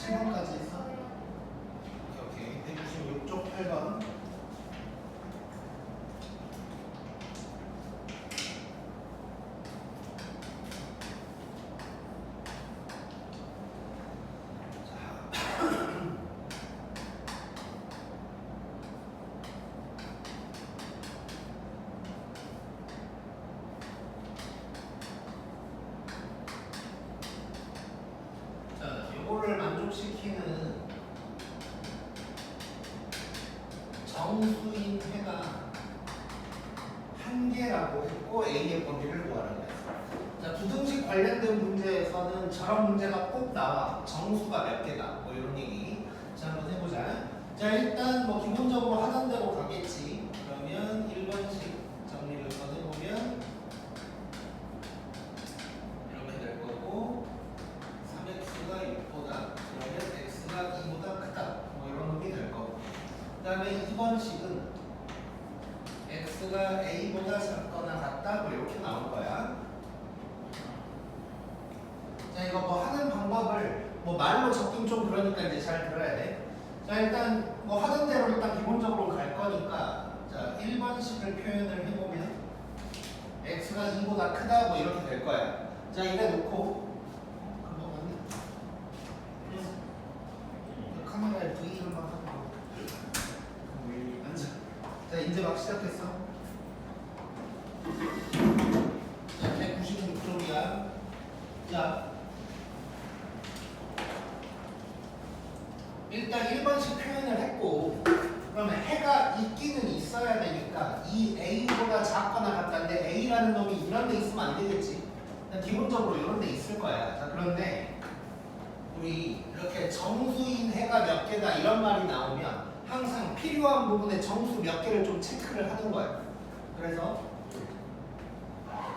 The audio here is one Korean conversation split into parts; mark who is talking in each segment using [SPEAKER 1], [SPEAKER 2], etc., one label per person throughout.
[SPEAKER 1] 7번까지 했어? 오케이. 196쪽 8번. 요거를 만족시키는 정수인 해가 한 개라고 했고 A의 범위를 구하라고 했어. 자, 부등식 관련된 문제에서는 저런 문제가 꼭 나와. 정수가 몇 개다. 뭐 이런 얘기. 자, 한번 해보자. 자, 일단 뭐 기본적으로 하던 대로 가겠지. 그러면 1번씩 정리를 꺼내보면 이렇게 될 거고 3x가 6보다 그러면 x가 2보다 크다. 뭐 이런 놈이 될 거고. 그 다음에 2번식은 x가 a보다 작거나 같다. 뭐 이렇게 나올 거야. 자, 이거 뭐 하는 방법을 뭐 말로 적긴 좀 그러니까 이제 잘 들어야 돼. 자, 일단 뭐 하던 대로 일단 기본적으로 갈 거니까 자, 1번식을 표현을 해보면 x가 2보다 크다. 뭐 이렇게 될 거야. 자, 이래 놓고 카메라에 V를 막 하고 앉아. 자, 이제 막 시작했어. 자, 196쪽이야. 자, 일단 1번씩 표현을 했고 그러면 해가 있기는 있어야 되니까 이 A보다 작거나 같다는데 A라는 놈이 이런 데 있으면 안 되겠지. 기본적으로 이런 데 있을 거야. 자, 그런데 우리 이렇게 정수인 해가 몇 개다 이런 말이 나오면 항상 필요한 부분에 정수 몇 개를 좀 체크를 하는 거야. 그래서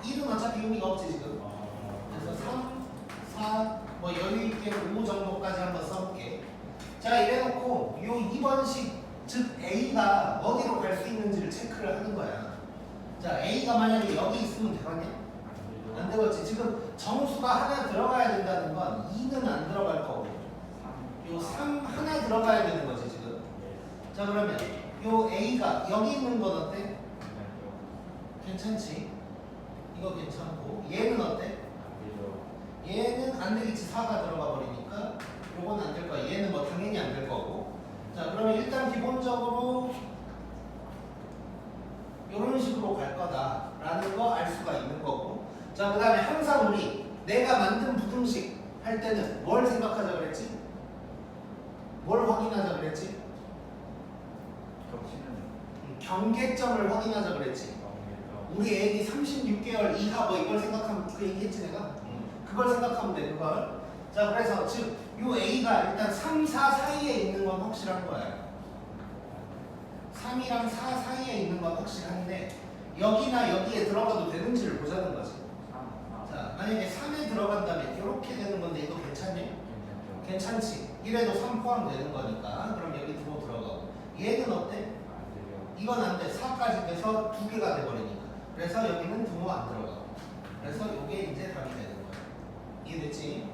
[SPEAKER 1] 1은 어차피 의미가 없지 지금. 그래서 3, 4, 뭐 여유있게 5 정도까지 한번 써볼게. 자, 이래놓고 요 2번식 즉 A가 어디로 갈 수 있는지를 체크를 하는 거야. 자, A가 만약에 여기 있으면 되겠냐? 안 되겠지. 지금 정수가 하나 들어가야 된다는 건 2는 안 들어갈 거고 요 3 하나 들어가야 되는 거지 지금. 자, 그러면 요 A가 여기 있는 건 어때? 괜찮지? 이거 괜찮고 얘는 어때? 얘는 안 되겠지. 4가 들어가 버리니까 요건 안 될 거야. 얘는 뭐 당연히 안 될 거고. 자, 그러면 일단 기본적으로 이런 식으로 갈 거다라는 거 알 수가 있는 거고. 자, 그 다음에 항상 우리 내가 만든 부등식 할 때는 뭘 생각하자 그랬지? 뭘 확인하자 그랬지? 경계점을 확인하자 그랬지. 우리 애기 36개월 이하 뭐 이걸 생각하면 그 얘기 했지 내가? 그걸 생각하면 돼. 그걸. 자, 그래서 즉 요 A가 일단 3, 4 사이에 있는 건 확실한 거야. 3이랑 4 사이에 있는 건 확실한데 여기나 여기에 들어가도 되는지를 보자는 거지. 자, 만약에 3에 들어간다면 이렇게 되는 건데 이거 괜찮니? 괜찮지. 이래도 3 포함되는 거니까 그럼 여기 등호 들어가고 얘는 어때? 이건 안 돼. 4까지 돼서 2개가 돼버리니까. 그래서 여기는 등호 안 들어가고 그래서 이게 이제 답이 되는 거야. 이해됐지?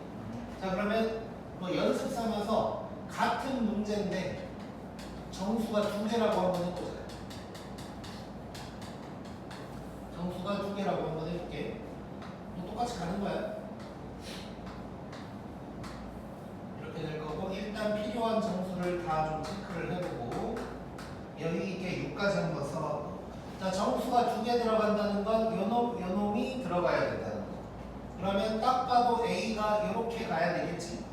[SPEAKER 1] 자, 그러면 뭐 연습 삼아서 같은 문제인데 정수가 2개라고 한번 해보자. 정수가 2개라고 한번 해볼게. 뭐 똑같이 가는 거야. 이렇게 될 거고 일단 필요한 정수를 다 좀 체크를 해보고 여기 있게 6까지 한번 써봤고. 자, 정수가 2개 들어간다는 건 요 놈이 들어가야 된다는 거. 그러면 딱 봐도 A가 이렇게 가야 되겠지.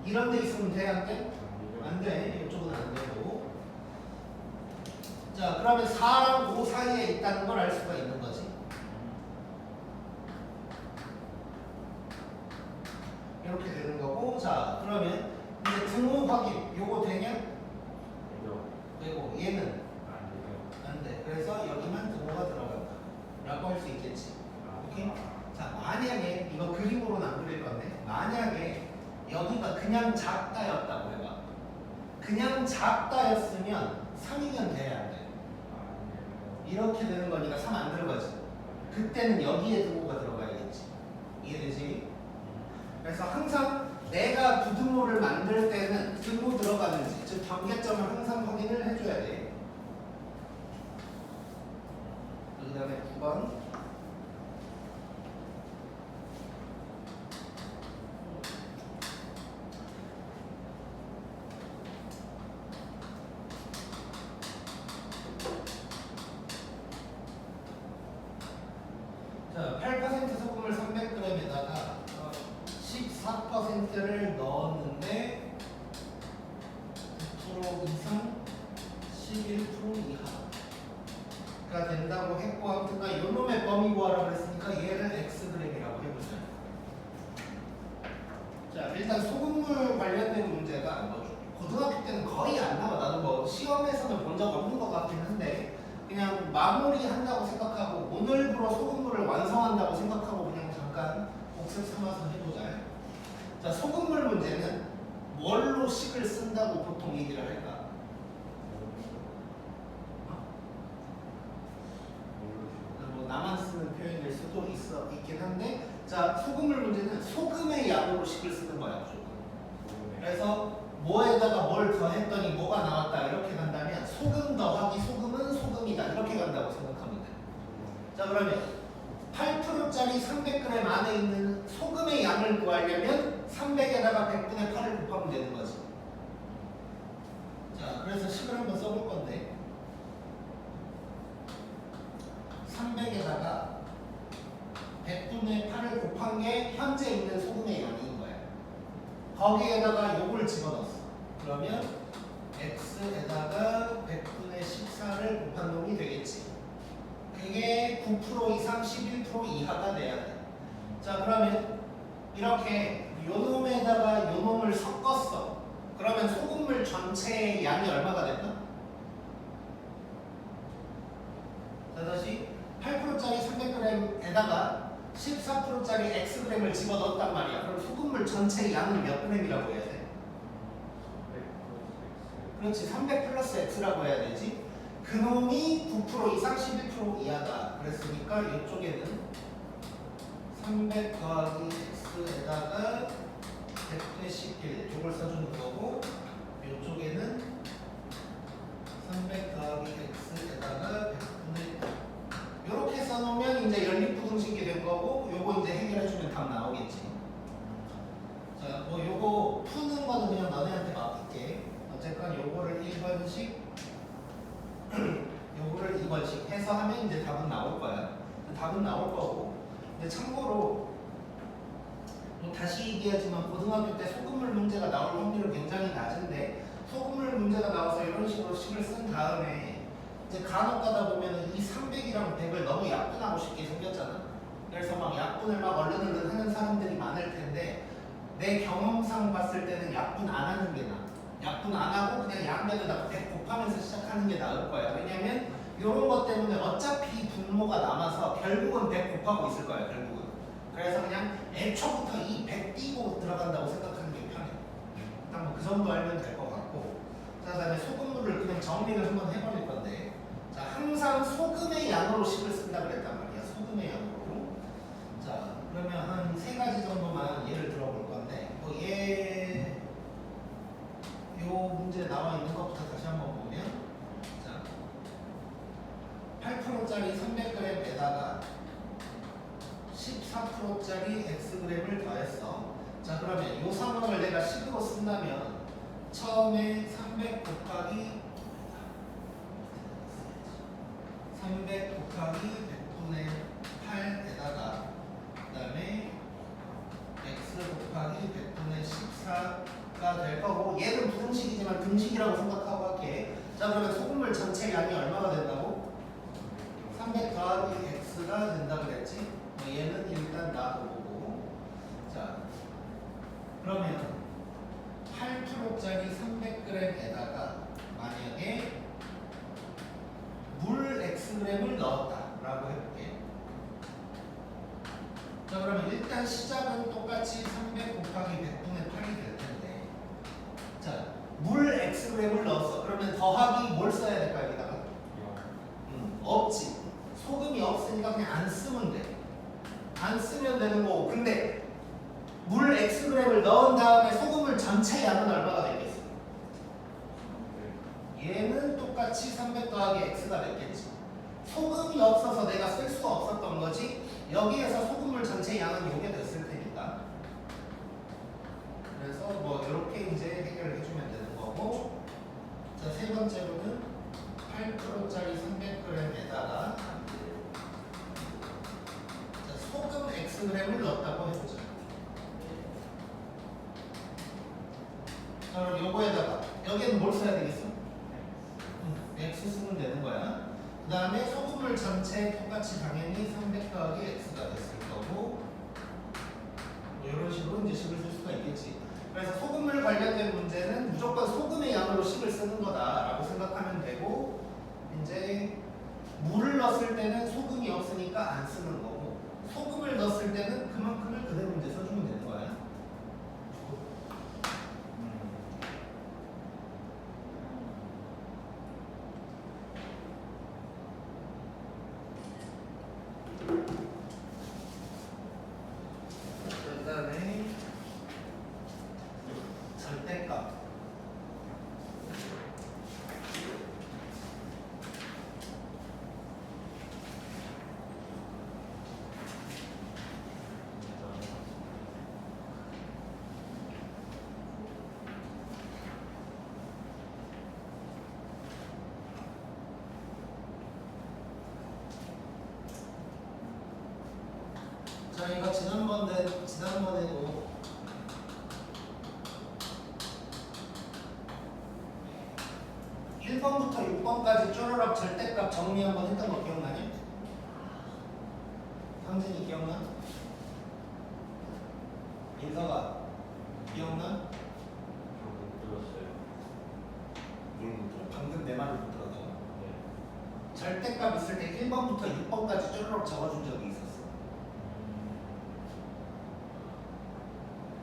[SPEAKER 1] 이런 데 있으면 돼? 안 돼? 안 돼. 이쪽은 안 되고. 자, 그러면 4랑 5 사이에 있다는 걸 알 수가 있는 거지. 이렇게 되는 거고. 자, 그러면 이제 등호 확인. 요거 되냐? 되고 얘는 안 돼. 그래서 여기만 등호가 들어간다 라고 할 수 있겠지. 오케이? 자, 만약에 이거 그림으로는 안 그릴 건데 만약에 여기가 그냥 작다였다고 해봐. 그냥 작다였으면 3이면 돼야 안 돼. 이렇게 되는 거니까 3 안 들어가지. 그때는 여기에 등호가 들어가야겠지. 이해되지? 그래서 항상 내가 부등호를 만들 때는 즉 경계점을 항상 확인을 해줘야 돼. 그 다음에 9번. 자, 8% 소금을 300g에다가 14%를 넣었는데 9% 이상 11% 이하가 된다고 했고, 아무튼 요놈의 범위 구하라고 그랬으니까 얘를 xg이라고 해보자. 자, 일단 소금물 관련된 문제가 뭐 고등학교 때는 거의 안 나와. 나도 뭐 시험에서는 본 적 없는 것 같긴 한데 그냥 마무리한다고 생각하고 오늘부로 소금물을 완성한다고 생각하고 그냥 잠깐 복습 삼아서 해보자. 자, 소금물 문제는 뭘로 식을 쓴다고 보통 얘기를 할까? 뭐 나만 쓰는 표현일 수도 있긴 한데, 자, 소금물 문제는 소금의 양으로 식을 쓰는 거야 무조건. 그래서 뭐에다가 뭘 더했더니 뭐가 나왔다 이렇게 간다면 소금 더하기 소금은 소금이다 이렇게 간다고 생각하면 돼. 자, 그러면 8%짜리 300g 안에 있는 소금의 양을 구하려면 300에다가 100분의 8을 곱하면 되는 거지. 자, 그래서 식을 한번 써볼 건데 300에다가 100분의 8을 곱한 게 현재 있는 소금의 양인 거야. 거기에다가 요걸 집어넣었어. 그러면 x에다가 100분의 14를 곱한 놈이 되겠지. 그게 9% 이상 11% 이하가 돼야 돼. 자, 그러면 이렇게 요놈에다가 요놈을 섞었어. 그러면 소금물 전체의 양이 얼마가 됐나? 자, 다시 8%짜리 300g에다가 14%짜리 xg을 집어넣었단 말이야. 그럼 소금물 전체의 양은 몇 g이라고 해야 돼? 그렇지, 300 플러스 x라고 해야 되지. 그놈이 9% 이상 11% 이하다. 그랬으니까 이쪽에는 300 더하기 x에다가 100분의 11 이걸 써주는 거고, 이쪽에는 300 더하기 x에다가 100분의 이렇게 써놓으면 이제 연립부등식이 된 거고, 요거 이제 해결해주면 답 나오겠지. 자, 뭐 요거 푸는 거는 그냥 너네한테 맡길게. 어쨌건 요거를 1번씩 요거를 2번씩 해서 하면 이제 답은 나올 거야. 답은 나올 거고. 근데 참고로 뭐 다시 얘기하지만 고등학교 때 소금물 문제가 나올 확률은 굉장히 낮은데, 소금물 문제가 나와서 이런 식으로 식을 쓴 다음에 이제 간혹 가다 보면은 이 300이랑 100을 너무 약분하고 싶게 생겼잖아. 그래서 막 약분을 막 얼른얼른 하는 사람들이 많을 텐데, 내 경험상 봤을 때는 약분 안 하는 게 나아. 약분 안 하고 그냥 양면에다가 100 곱하면서 시작하는 게 나을 거야. 왜냐면 이런 것 때문에 어차피 분모가 남아서 결국은 100 곱하고 있을 거야, 결국은. 그래서 그냥 애초부터 이 100 띄고 들어간다고 생각하는 게 편해. 일단 뭐 그 정도 알면 될 것 같고. 자, 그다음에 소금물을 그냥 정리를 한번 해버릴 건데, 자, 항상 소금의 양으로 식을 쓴다 그랬단 말이야. 소금의 양으로. 자, 그러면 한 3가지 정도만 예를 들어볼 건데, 뭐 요 문제 나와 있는 것부터 다시 한번 보면, 자, 8%짜리 300g에다가 14%짜리 xg을 더했어. 자, 그러면 요 상황을 내가 식으로 쓴다면 처음에 300 곱하기 100분의 8에다가 그 다음에 x 곱하기 100분의 14가 될 거고, 얘는 부등식이지만 등식이라고 생각하고 할게. 자, 그러면 소금물 전체 양이 얼마가 된다고? 300 더하기 x가 된다 그랬지? 얘는 일단 놔두고. 자, 그러면 8%짜리 300g에다가 만약에 물 xg을 넣었다라고 해볼게. 자, 그러면 일단 시작은 똑같이 300 곱하기 100분의 8이 될 텐데, 자, 물 xg을 넣었어. 그러면 더하기 뭘 써야 될까 여기다가? 없지. 소금이 없으니까 그냥 안 쓰면 돼. 안 쓰면 되는 거고. 근데 물 xg을 넣은 다음에 소금물 전체 양은 얼마가 되겠어? 얘는 똑같이 300 더하기 x가 됐겠지. 소금이 없어서 내가 쓸 수가 없었던 거지. 여기에서 소금물 전체 양은 요게 됐을 테니까. 그래서 뭐 이렇게 이제 해결을 해주면 되는 거고. 자, 세 번째로는 8kg짜리 300g에다가 소금 xg을 넣었다고 해보자. 자, 그럼 요거에다가 여기는 뭘 써야 되겠어? x 쓰면 되는 거야. 그 다음에 소금물 전체 똑같이 당연히 300 더하기 x가 됐을 거고, 뭐 이런 식으로 이제 식을 쓸 수가 있겠지. 그래서 소금물 관련된 문제는 무조건 소금의 양으로 식을 쓰는 거다라고 생각하면 되고, 이제 물을 넣었을 때는 소금이 없으니까 안 쓰는 거고, 소금을 넣었을 때는 그만큼을 그대로 이제 써주면 되는 거야. 그다음에 절대값. 자, 이거 지난번에도 1번부터 6번까지 쪼르륵 절대값 정리 한번 했던 거 기억나니? 상진이 기억나? 민서가 기억나?
[SPEAKER 2] 못 들었어요.
[SPEAKER 1] 뭘 못 들어? 방금 내 말을 못 들었다고?
[SPEAKER 2] 네.
[SPEAKER 1] 절대값 있을 때 1번부터 6번까지 쪼르륵 적어준 적이 있었어.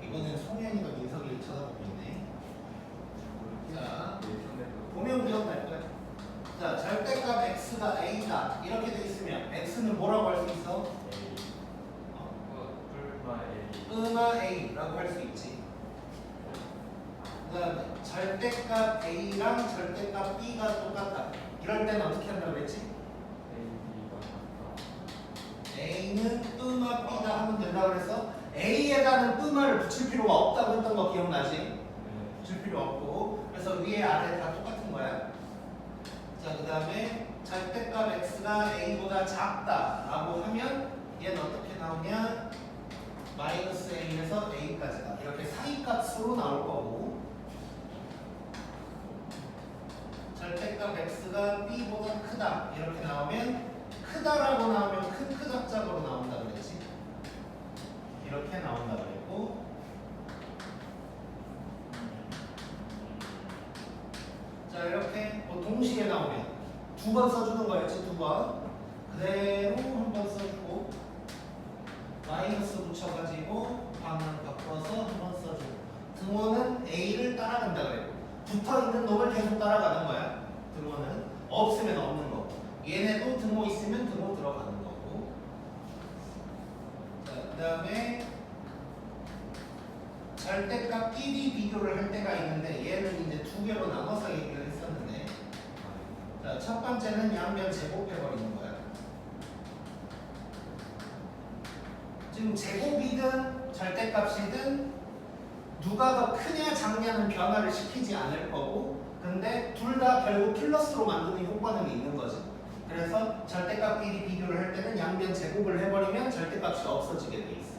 [SPEAKER 1] 이번엔 송현이가 민석이를 쳐다보고 있네. 자, 보면 기억날 거야. 자, 절대값 x가 a다 이렇게 돼 있으면 x는 뭐라고 할 수 있어? 음아 a라고 할 수 있지. 그 다음에 절대값 a랑 절대값 b가 똑같다. 이럴 때는 어떻게 한다고 그랬지? a는 음아 b다 하면 된다고 그래서 a에다는 음아를 붙일 필요가 없다고 했던 거 기억나지? 붙일 필요 없고, 그래서 위에 아래 다 똑같은 거야. 자, 그 다음에 절대값 x가 a보다 작다라고 하면 얘는 어떻게 나오냐? 마이너스 a에서 a까지다. 이렇게 사이값으로 나올 거고, 절대값 x가 b보다 크다 이렇게 나오면 크다라고 나오면 큰 크작작으로 나온다 그랬지. 이렇게 나온다 그랬고, 자, 이렇게 뭐 동시에 나오면 두 번 써주는 거였지. 두 번 그대로 한 번 써주고 마이너스 붙여가지고 방향 바꿔서 한 번 써주고, 등호는 a를 따라간다 그랬고, 붙어있는 놈을 계속 따라가는 거야. 등호는 없으면 없는 거, 얘네도 등호 있으면 등호 들어가는 거고. 자, 그 다음에 절대값끼리 비교를 할 때가 있는데 얘는 이제 두 개로 나눠서 얘기를 했었는데, 자, 첫 번째는 양변 제곱해버리는 거야. 지금 제곱이든 절대값이든 누가 더 크냐 작냐는 변화를 시키지 않을 거고, 근데 둘 다 결국 플러스로 만드는 효과는 있는 거지. 그래서 절대값끼리 비교를 할 때는 양변 제곱을 해버리면 절대값이 없어지게 돼 있어.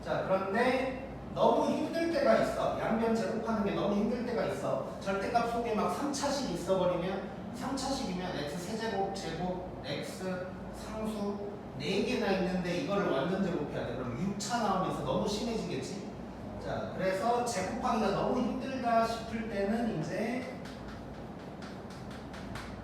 [SPEAKER 1] 자, 그런데 너무 힘들 때가 있어. 양변 제곱하는 게 너무 힘들 때가 있어. 절대값 속에 막 3차식 있어버리면, 3차식이면 x 세제곱, 제곱, x 상수 4개나 있는데 이거를 완전 제곱해야 돼. 그럼 6차 나오면서 너무 심해지겠지. 자, 그래서 제곱하기가 너무 힘들다 싶을 때는 이제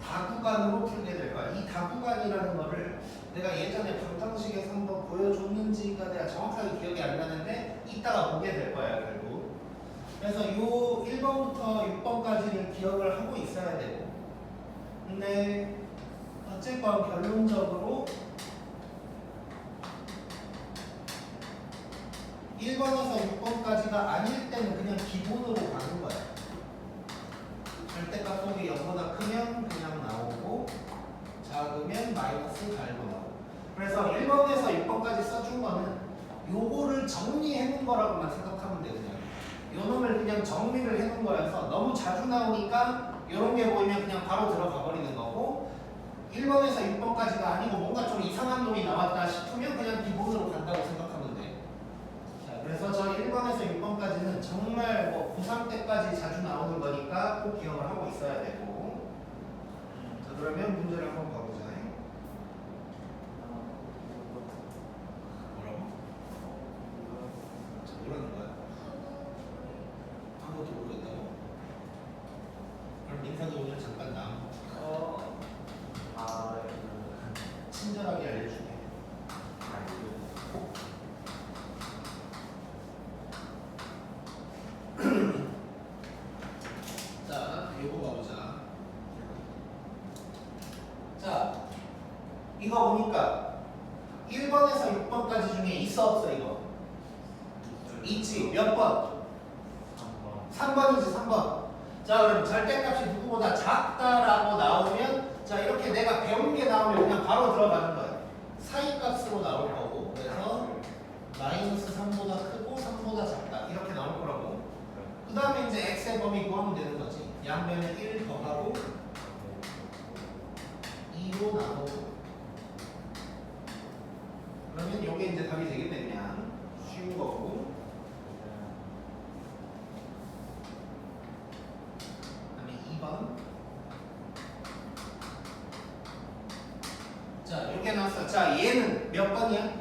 [SPEAKER 1] 다구간으로 풀게 될 거야. 이 다구간이라는 거를 내가 예전에 방정식에서 한번 보여줬는지가 내가 정확하게 기억이 안 나는데 이따가 보게 될 거야, 결국. 그래서 요 1번부터 6번까지를 기억을 하고 있어야 되고, 근데 어쨌건 결론적으로 1번에서 6번까지가 아닐 때는 그냥 기본으로 가는 거야. 절대값 속에 0 자주 나오니까 이런 게 보이면 그냥 바로 들어가 버리는 거고 1번에서 6번까지가 아니고 뭔가 좀 이상한 놈이 나왔다 싶으면 그냥 기본으로 간다고 생각하면 돼. 자, 그래서 저 1번에서 6번까지는 정말 뭐 고3 때까지 자주 나오는 거니까 꼭 기억을 하고 있어야 되고. 자, 그러면 문제를 한번 봐보자. 뭐라고? 자, 뭐라는 거야? 아무것도 모르겠다고? 그럼 민상이 오늘 잠깐 남 친절하게 알려줄게. 자, 요거 봐보자. 자, 이거 보니까 1번에서 6번까지 중에 있어 없어 이거? 있지. 몇 번? 3번이지 3번. 자, 그럼 절대값이 누구보다 작다라고 나오면 자, 이렇게 내가 배운 게 나오면 그냥 바로 들어가는 거야. 사이값으로 나올 거고. 그래서 마이너스 3보다 크고 3보다 작다. 이렇게 나올 거라고. 그 다음에 이제 x의 범위 구하면 되는 거지. 양면에 1 더하고 2로 나누고. 그러면 요게 이제 답이 되겠네. 그냥 쉬운 거고. 그다음에 2번. 자, 이렇게 나왔어. 자, 얘는 몇 번이야?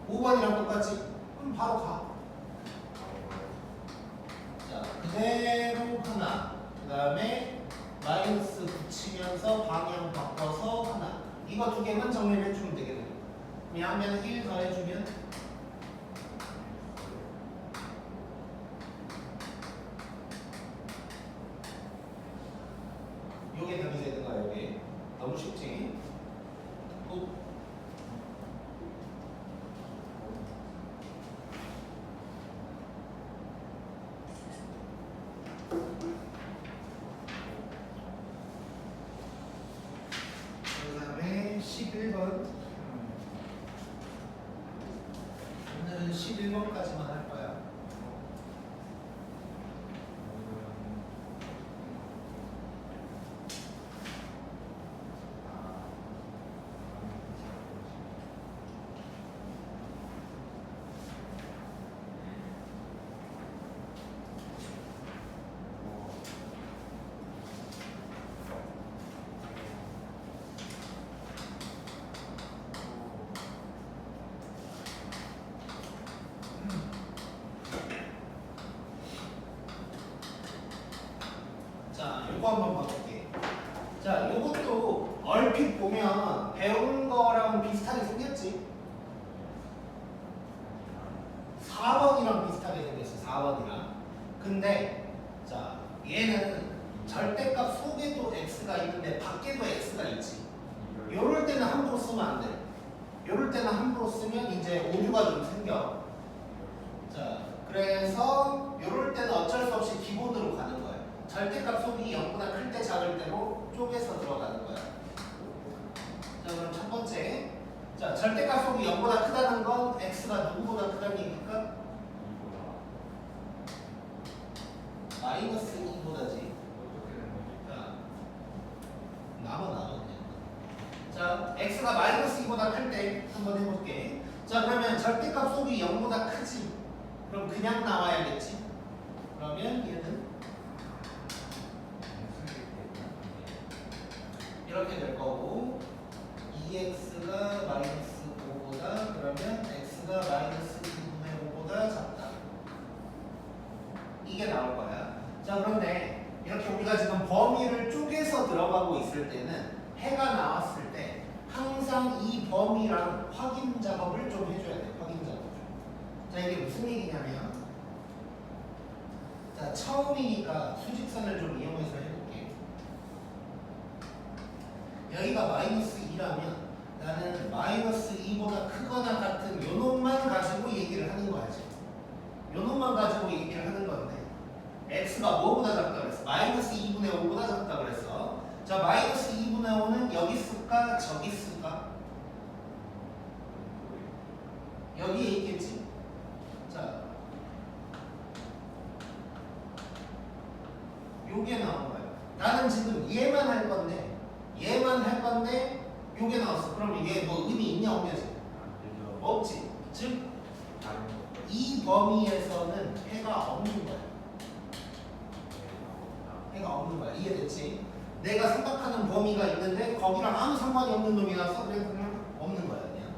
[SPEAKER 1] 5번이랑 똑같지? 그럼 바로 가. 자, 그대로 하나. 그 다음에 마이너스 붙이면서 방향 바꿔서 하나. 이거 두 개만 정리를 해주면 되겠네. 그럼 양면은 1 더해주면 요게 답이 되는 거야. 요게 너무 쉽지? 또 그 다음에 11번. 오늘은 11번까지만 할 거야. 자, 요거 한번 봐볼게. 자, 요것도 얼핏 보면 배운 거랑 비슷하게 생겼지? 4번이랑 비슷하게 생겼어. 4번이랑. 근데 자, 얘는 절대값 속에도 x가 있는데 밖에도 x가 있지. 요럴 때는 함부로 쓰면 안 돼. 요럴 때는 함부로 쓰면 이제 오류가 좀 생겨. 자, 그래서 요럴 때는 어쩔 수 없이 기본으로 가는 거야. 절대값 속이 0보다 클 때 작을 때로 쪼개서 들어가는 거야. 자, 그럼 첫 번째. 자, 절대값 속이 0보다 크다는 건 x가 누구보다 크다는 얘기니까? 마이너스 2보다지. 자, 나눠 그냥. 자, x가 마이너스 2보다 클 때 한번 해볼게. 자, 그러면 절대값 속이 0보다 크지. 그럼 그냥 나와야겠지. 그러면 얘는 이렇게 될 거고 2x가 마이너스 5보다 그러면 x가 마이너스 2분의 5보다 작다. 이게 나올 거야. 자, 그런데 이렇게 우리가 지금 범위를 쪼개서 들어가고 있을 때는 해가 나왔을 때 항상 이 범위랑 확인 작업을 좀 해줘야 돼. 확인 작업. 자, 이게 무슨 얘기냐면 자, 처음이니까 수직선을 좀 이용해서 해볼게. 여기가 마이너스 2라면 나는 마이너스 2보다 크거나 같은 요 놈만 가지고 얘기를 하는 거야지. 요 놈만 가지고 얘기를 하는 건데 x가 뭐보다 작다 그랬어? 마이너스 2분의 5보다 작다 그랬어. 자, 마이너스 2분의 5는 여기 쓸까? 저기 쓸까? 여기에 있겠지? 자, 요게 나온 거야. 나는 지금 얘만 할 건데 요게 나왔어. 그럼 이게 뭐 의미 있냐 없냐지? 없지. 즉 이 범위에서는 해가 없는 거야. 해가 없는 거야. 이해됐지? 내가 생각하는 범위가 있는데 거기랑 아무 상관이 없는 놈이 나서 그냥 없는 거야. 그냥.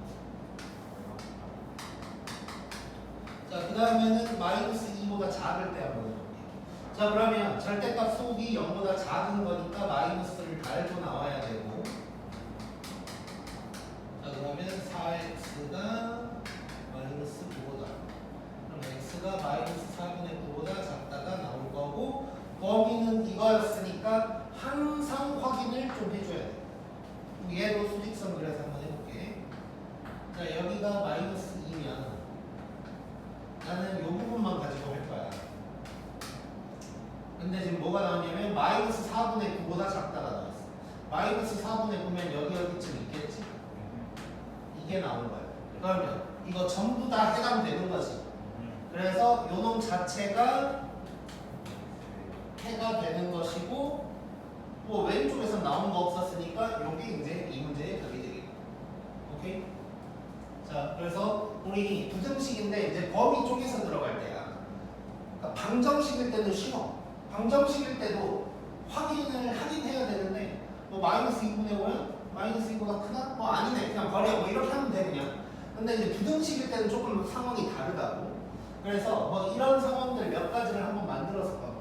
[SPEAKER 1] 자, 그 다음에는 마이너스 2보다 작을 때 한번 해볼게요. 자, 그러면 절대값 속이 0보다 작은 거니까 마이너스를 달고 나와야 되고, 자, 그러면 4x가 마이너스 9보다, 그럼 x가 마이너스 4분의 9보다 작다가 나올 거고, 범위는 이거였으니까 항상 확인을 좀 해줘야 돼. 얘도 수직선 그래서 한번 해볼게. 자, 여기가 마이너스 2면 나는 이 부분만 가지고 할 거야. 근데 지금 뭐가 나오냐면 마이너스 4분의 9보다 작다가 나왔어. 마이너스 4분의 9면 여기쯤 있겠지? 이게 나온 거야. 그러면 이거 전부 다 해당되는 거지. 그래서 요놈 자체가 해가 되는 것이고, 뭐 왼쪽에서 나온 거 없었으니까 요게 이제 이 문제의 답이 되겠다. 오케이? 자, 그래서 우리 부등식인데 이제 범위 쪽에서 들어갈 때야. 그러니까 방정식일 때는 쉬워. 방정식일 때도 확인을 하긴 해야 되는데, 뭐 마이너스 2분의 5면 마이너스 2보다 크다? 뭐 아니네, 그냥 버려. 뭐 이렇게 하면 돼 그냥. 근데 이제 부등식일 때는 조금 상황이 다르다고. 그래서 뭐 이런 상황들 몇 가지를 한번 만들어서 봐볼게.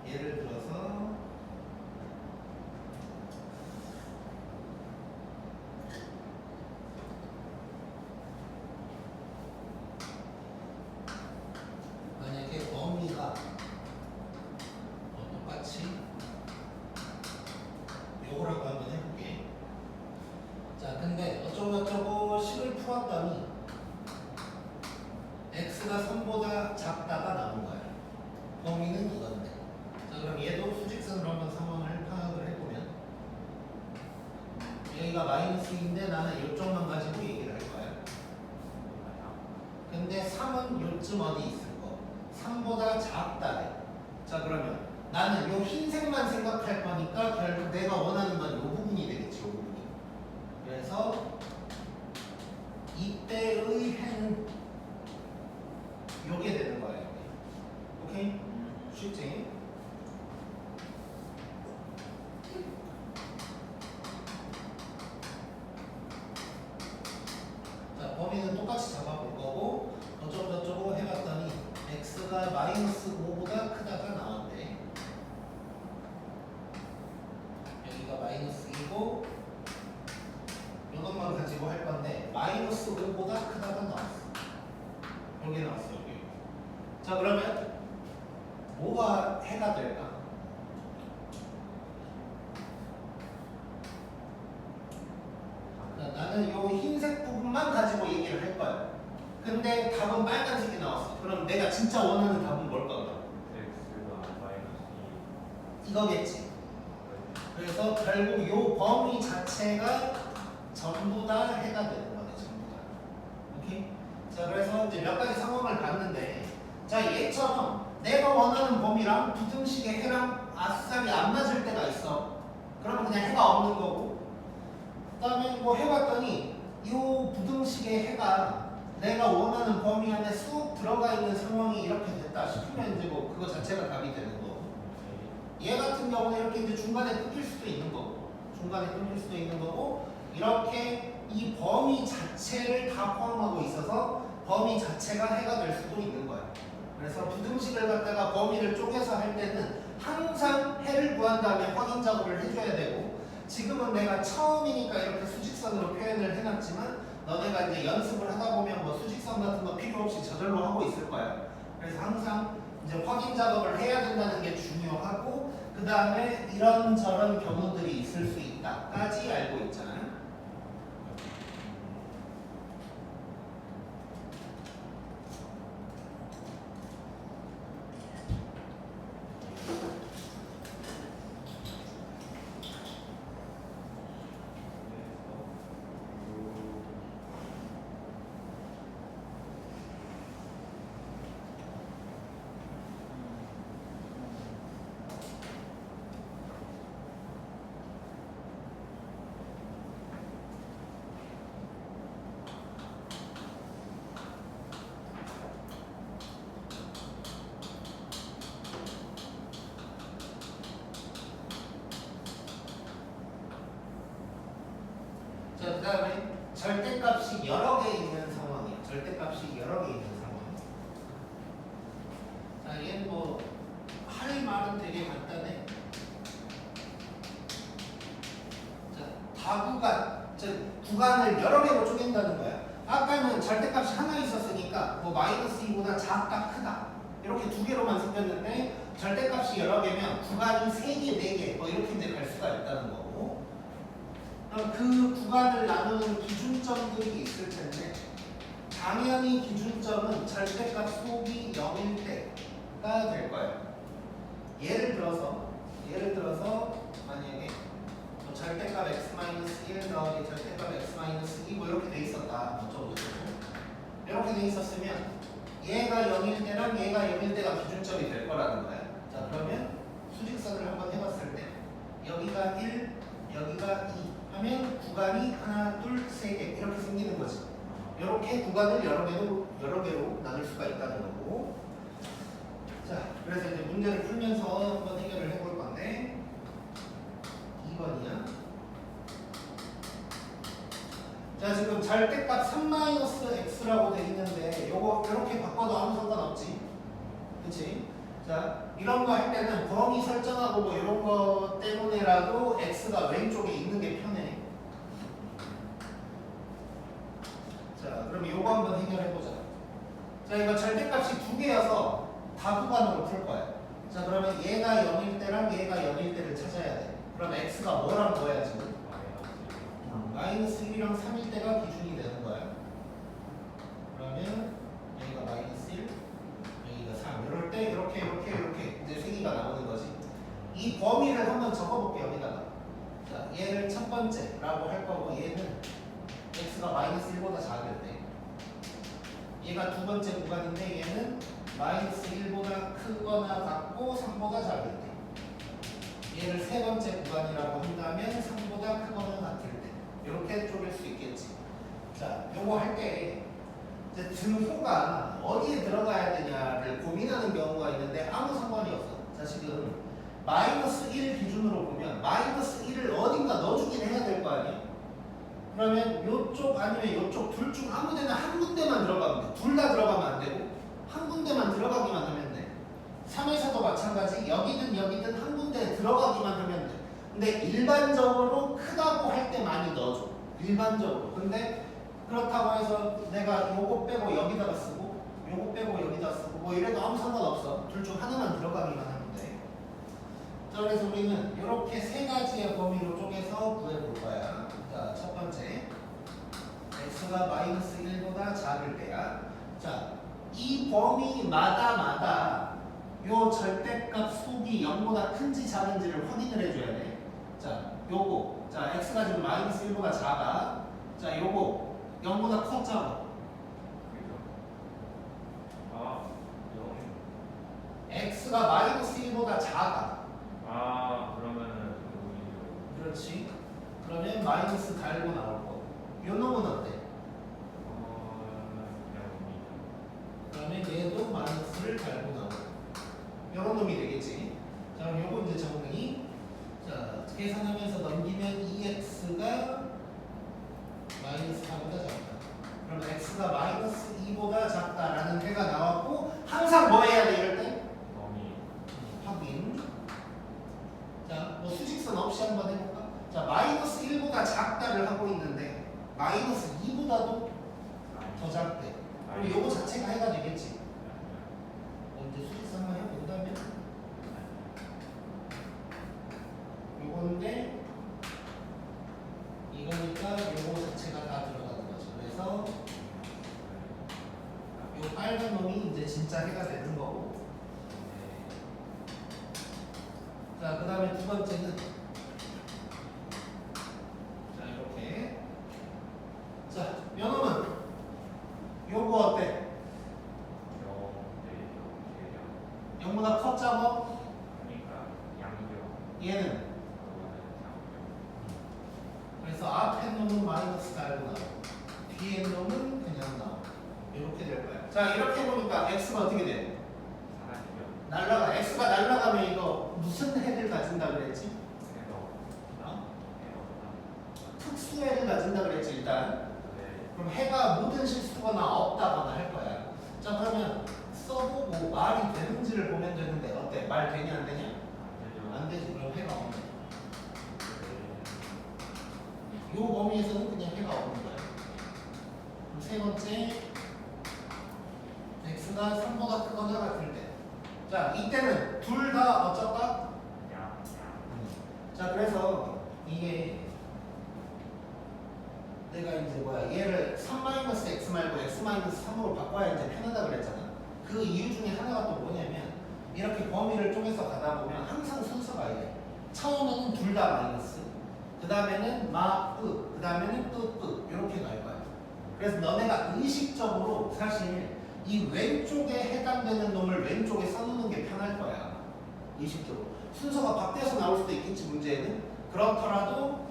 [SPEAKER 1] 예를 들어서 만약에 범위가 똑같이 요거라고 한번 해볼게. 자, 근데 어쩌고 식을 풀었더니 x가 3보다 작다가 나온 거야. 범위는 이건데. 자, 그럼 얘도 수직선으로 한번 상황을 파악을 해보면 여기가 마이너스인데 나는 요점만 가지고 얘기를 할 거야. 근데 3은 요쯤 어디 있을 거. 3보다 작다래. 자, 그러면 나는 요 흰색만 생각할 거니까 결국 내가 원하는 건 요 부분이 되겠지. 요 부분이. 그래서 이때의 해는 요게 되는 거예요. 오케이? 쉽지? 자, 범위는 똑같이 잡아볼 거고, 어쩌고저쩌고 해봤더니 x가 마이너스 5보다 크다가 나왔대. 여기가 마이너스 2고 이것만 가지고 할 건데 마이너스 5보다 크다가 나왔어. 여기 나왔어. 여기. 자, 그러면 뭐가 해가 될까? 자, 나는 이 흰색 부분만 가지고 얘기를 할 거야. 근데 답은 빨간색이 나왔어. 그럼 내가 진짜 원하는 답은 뭘까?
[SPEAKER 2] x가 마이너스
[SPEAKER 1] 이거겠지. 그래서 결국 이 범위 자체가 전부 다 해가 되는 거네. 전부 다. 오케이? 자, 그래서 이제 몇 가지 상황을 봤는데, 자, 얘처럼 내가 원하는 범위랑 부등식의 해랑 아싸리 안 맞을 때가 있어. 그러면 그냥 해가 없는 거고, 그 다음에 뭐 해봤더니 이 부등식의 해가 내가 원하는 범위 안에 쑥 들어가 있는 상황이 이렇게 됐다 싶으면 이제 뭐 그거 자체가 답이 되는 거고, 얘 같은 경우는 이렇게 이제 중간에 끊길 수도 있는 거고, 이렇게 이 범위 자체를 다 포함하고 있어서 범위 자체가 해가 될 수도 있는 거야. 그래서 부등식을 갖다가 범위를 쪼개서 할 때는 항상 해를 구한 다음에 확인 작업을 해줘야 되고, 지금은 내가 처음이니까 이렇게 수직선으로 표현을 해놨지만 너네가 이제 연습을 하다 보면 뭐 수직선 같은 거 필요 없이 저절로 하고 있을 거야. 그래서 항상 이제 확인 작업을 해야 된다는 게 중요하고, 그 다음에 이런저런 경우들이 있을 수 있다까지 알고 있잖아. 다음에 절대값이 여러 개 있는 상황이야. 절대값이 여러 개 있는 상황. 자, 얘는 뭐 할 말은 되게 간단해. 자, 다구간, 즉 구간을 여러 개로 쪼갠다는 거야. 아까는 절대값이 하나 있었으니까 뭐 마이너스 2보다 작다 크다 이렇게 두 개로만 생겼는데 절대값이 여러 개면 구간이 3개, 4개 뭐 이렇게 이제 갈 수가 있다는 거고, 그럼 그 구간을 나누는 기준점들이 있을 텐데 당연히 기준점은 절대값 속이 0일 때가 될 거예요. 예를 들어서 만약에 뭐 절대값 x-1 더하기 절대값 x-2 뭐 이렇게 돼 있었다. 어쩌고 이렇게 돼 있었으면 얘가 0일 때랑 얘가 0일 때가 기준점이 될 거라는 거야. 자, 그러면 수직선을 한번 해봤을 때 여기가 1, 여기가 2 하면 구간이 하나, 둘, 3개 이렇게 생기는 거지. 이렇게 구간을 여러 개로 나눌 수가 있다는 거고. 자, 그래서 이제 문제를 풀면서 한번 해결을 해볼 건데 2번이야. 자, 지금 절대값 3-x라고 돼 있는데 요거 이렇게 바꿔도 아무 상관없지. 그치? 자, 이런 거 할 때는 범위 설정하고 뭐 이런 거 때문에라도 x가 왼쪽에 있는 게 편해. 자, 그럼 요거 한번 해결해보자. 자, 이거 절대값이 두 개여서 다구간으로 풀 거야. 자, 그러면 얘가 0일 때랑 얘가 0일 때를 찾아야 돼. 그럼 x가 뭐랑 뭐야 지금? 마이너스 1이랑 3일 때가 기준이 되는 거야. 그러면 여기가 마이너스 1, 여기가 3. 이럴 때 이렇게 이제 세기가 나오는 거지. 이 범위를 한번 적어볼게요. 여기다가. 자, 얘를 첫 번째라고 할 거고 얘는 x가 마이너스 1보다 작을 때. 얘가 두 번째 구간인데 얘는 마이너스 1보다 크거나 같고 3보다 작을 때. 얘를 세 번째 구간이라고 한다면 3보다 크거나 같을 때. 이렇게 쪼갤 수 있겠지. 자, 요거 할 때 이제 등호가 어디에 들어가야 되냐를 고민하는 경우가 있는데 아무 상관이 없어. 자, 지금 마이너스 1 기준으로 보면 마이너스 1을 어딘가 넣어주긴 해야 될 거 아니야? 그러면 요쪽 아니면 요쪽 둘 중 아무 데나 한 군데만 들어가면 돼. 둘 다 들어가면 안 되고 한 군데만 들어가기만 하면 돼. 3에서도 마찬가지. 여기든 한 군데에 들어가기만 하면 돼. 근데 일반적으로 크다고 할 때 많이 넣어줘. 일반적으로. 근데 그렇다고 해서 내가 요거 빼고 여기다가 쓰고 요거 빼고 여기다 쓰고 뭐 이래도 아무 상관없어. 둘 중 하나만 들어가기만 하면 돼. 자, 그래서 우리는 이렇게 세 가지의 범위로 쪼개서 구해볼 거야. 자, 첫 번째 x가 마이너스 1보다 작을 때야. 자, 이 범위마다 요 절대값 속이 0보다 큰지 작은지를 확인을 해줘야 돼. 자, 요거. 자, x가 지금 마이너스 1보다 작아. 자, 요거 0보다 커 작아.
[SPEAKER 2] 아, 0.
[SPEAKER 1] x가 마이너스 1보다 작아.
[SPEAKER 2] 아, 그러면은 오히려.
[SPEAKER 1] 그렇지. 그러면 마이너스 달고 나올 거. 요 놈은 어때?
[SPEAKER 2] 그냥
[SPEAKER 1] 그러면 얘도 마이너스를 달고 나오고 요런 놈이 되겠지. 자, 그럼 요거 이제 정리. 자, 계산하면서 넘기면 2x가 마이너스 4보다 작다. 그럼 x가 마이너스 2보다 작다라는 해가 나왔고 항상 뭐 해야 돼 이럴 때?
[SPEAKER 2] 범위.
[SPEAKER 1] 확인. 자, 뭐 수직선 없이 한번 해볼까? 자, 마이너스 1보다 작다를 하고 있는데 마이너스 2보다도 더 작대. 그럼 요거 자체가 해가 되겠지. 이제 수직선만 해본다면 요건데 이거니까 요거 자체가 다 들어가는 거죠. 그래서 요 빨간 놈이 이제 진짜 해가 되는 거고. 자, 그 다음에 두 번째는 자, 이렇게. 자, 요 놈은 요거 어때? 0보다 커 작아?
[SPEAKER 2] 그러니까 양변.
[SPEAKER 1] 얘는 그래서 앞에 놈은 마이너스 달고 나오고 뒤에 놈은 그냥 나오고 이렇게 될 거야. 자, 이렇게 보니까 x가 어떻게 돼?
[SPEAKER 2] 사라지면
[SPEAKER 1] 날라가. x가 날라가면 이거 무슨 해를 가진다 그랬지?
[SPEAKER 2] 해도
[SPEAKER 1] 어?
[SPEAKER 2] 해도
[SPEAKER 1] 특수 수혜를 가진다 그랬지 일단.
[SPEAKER 2] 네.
[SPEAKER 1] 그럼 해가 모든 실수거나 없다거나 할 거야. 자 그러면 써보고 말이 되는지를 보면 되는데 어때? 말 되냐 안 되냐?
[SPEAKER 2] 되죠.
[SPEAKER 1] 안 되지. 그럼 해가 없네. 요 범위에서는 그냥 해가 없는 거야. 그럼 세 번째 x가 3보다 크거나 같을 때. 자 이때는 둘 다 어쩌다?
[SPEAKER 2] 양.
[SPEAKER 1] 자 그래서 이게 내가 이제 뭐야 얘를 3-x 말고 x-3으로 바꿔야 이제 편하다 그랬잖아. 그 이유 중에 하나가 또 뭐냐면 이렇게 범위를 쪼개서 가다 보면 항상 순서가 이래. 처음에는 둘 다 마이너스, 그 다음에는 그 다음에는 이렇게 갈 거야. 그래서 너네가 의식적으로 사실 이 왼쪽에 해당되는 놈을 왼쪽에 써놓는 게 편할 거야. 의식적으로. 순서가 바뀌어서 나올 수도 있겠지 문제에는. 그렇더라도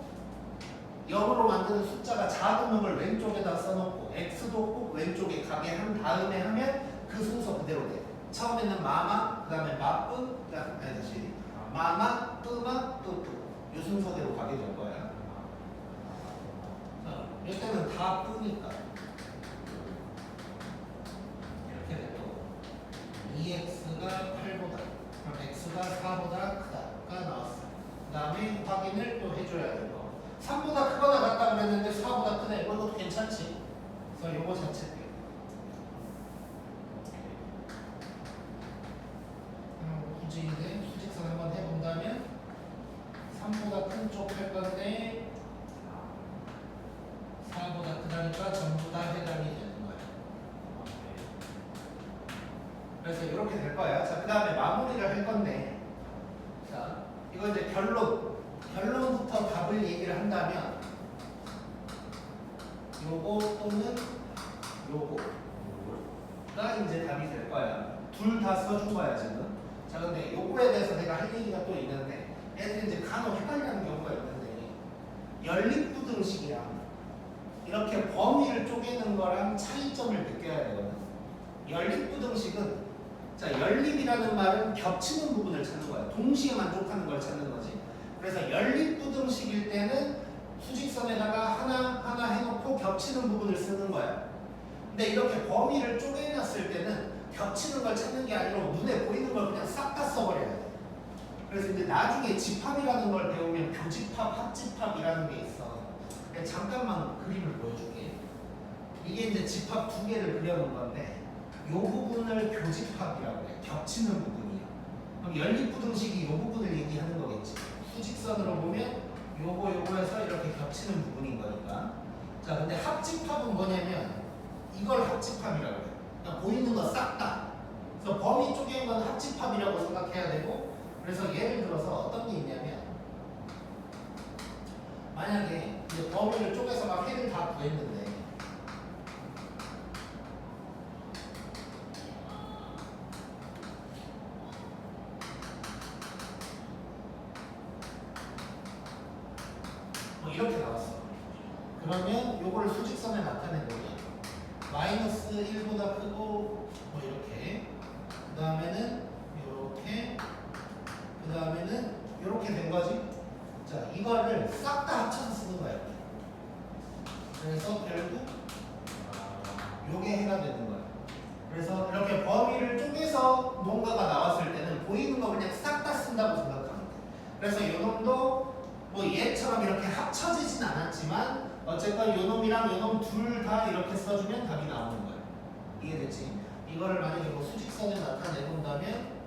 [SPEAKER 1] 0으로 만드는 숫자가 작은 놈을 왼쪽에다 써놓고 x도 꼭 왼쪽에 가게 한 다음에 하면 그 순서 그대로 돼. 처음에는 마마, 그 다음에 마뿌, 그 다음에 다시 마마, 뿌마, 뿌뿌 이 순서대로 가게 될 거야. 자, 이때는 다 뿌니까 이렇게 되고 2x가 8보다 그럼 x가 4보다 크다가 나왔어. 그 다음에 확인을 또 해줘야 되고 3보다 크거나 같다 그랬는데 4보다 크네. 이것도 괜찮지. 그래서 요거 자체 굳이 이제 수직선 한번 해본다면 3보다 큰 쪽 할 건데 4보다 크다니까 전부 다 해당이 되는 거야. 그래서 이렇게 될 거야. 자, 그 다음에 마무리를 할 건데, 자, 이거 이제 결론부터 답을 얘기를 한다면, 요거 또는 요거가 이제 답이 될 거야. 둘 다 써준 거야, 지금. 자, 근데 요거에 대해서 내가 할 얘기가 또 있는데, 애들이 이제 간혹 헷갈리는 경우가 있는데, 연립부등식이랑 이렇게 범위를 쪼개는 거랑 차이점을 느껴야 되거든. 연립부등식은 자, 연립이라는 말은 겹치는 부분을 찾는 거야. 동시에 만족하는 걸 찾는 거지. 그래서 연립부등식일 때는 수직선에다가 하나 해놓고 겹치는 부분을 쓰는 거야. 근데 이렇게 범위를 쪼개놨을 때는 겹치는 걸 찾는 게 아니라 눈에 보이는 걸 그냥 싹 다 써버려야 돼. 그래서 이제 나중에 집합이라는 걸 배우면 교집합, 합집합이라는 게 있어. 잠깐만 그림을 보여줄게. 이게 이제 집합 두 개를 그려놓은 건데 이 부분을 교집합이라고 해. 겹치는 부분이야. 그럼 연립부등식이 이 부분을 얘기하는 거겠지. 수직선으로 보면 요거에서 이렇게 겹치는 부분인 거니까. 자, 근데 합집합은 뭐냐면 이걸 합집합이라고 해. 그러니까 보이는 거 싹 다. 그래서 범위 쪼갠 건 합집합이라고 생각해야 되고, 그래서 예를 들어서 어떤 게 있냐면 만약에 이제 범위를 쪼개서 막 해를 다 구했는데 뭐 이렇게 나왔어. 그러면 요거를 수직선에 나타낸 거냐. 마이너스 1보다 크고 뭐 이렇게, 그 다음에는 요렇게, 그 다음에는 요렇게 된 거지. 자, 이거를 싹 다 합쳐서 쓰는 거야. 그래서 결국 요게 해가 되는 거야. 그래서 이렇게 범위를 쪼개서 뭔가가 나왔을 때는 보이는 거 그냥 싹 다 쓴다고 생각하면 돼. 그래서 요 놈도 뭐 얘처럼 이렇게 합쳐지진 않았지만 어쨌건 요 놈이랑 요 놈 둘 다 이렇게 써주면 답이 나오는 거야. 이해됐지? 이거를 만약에 뭐 수직선에 나타내본다면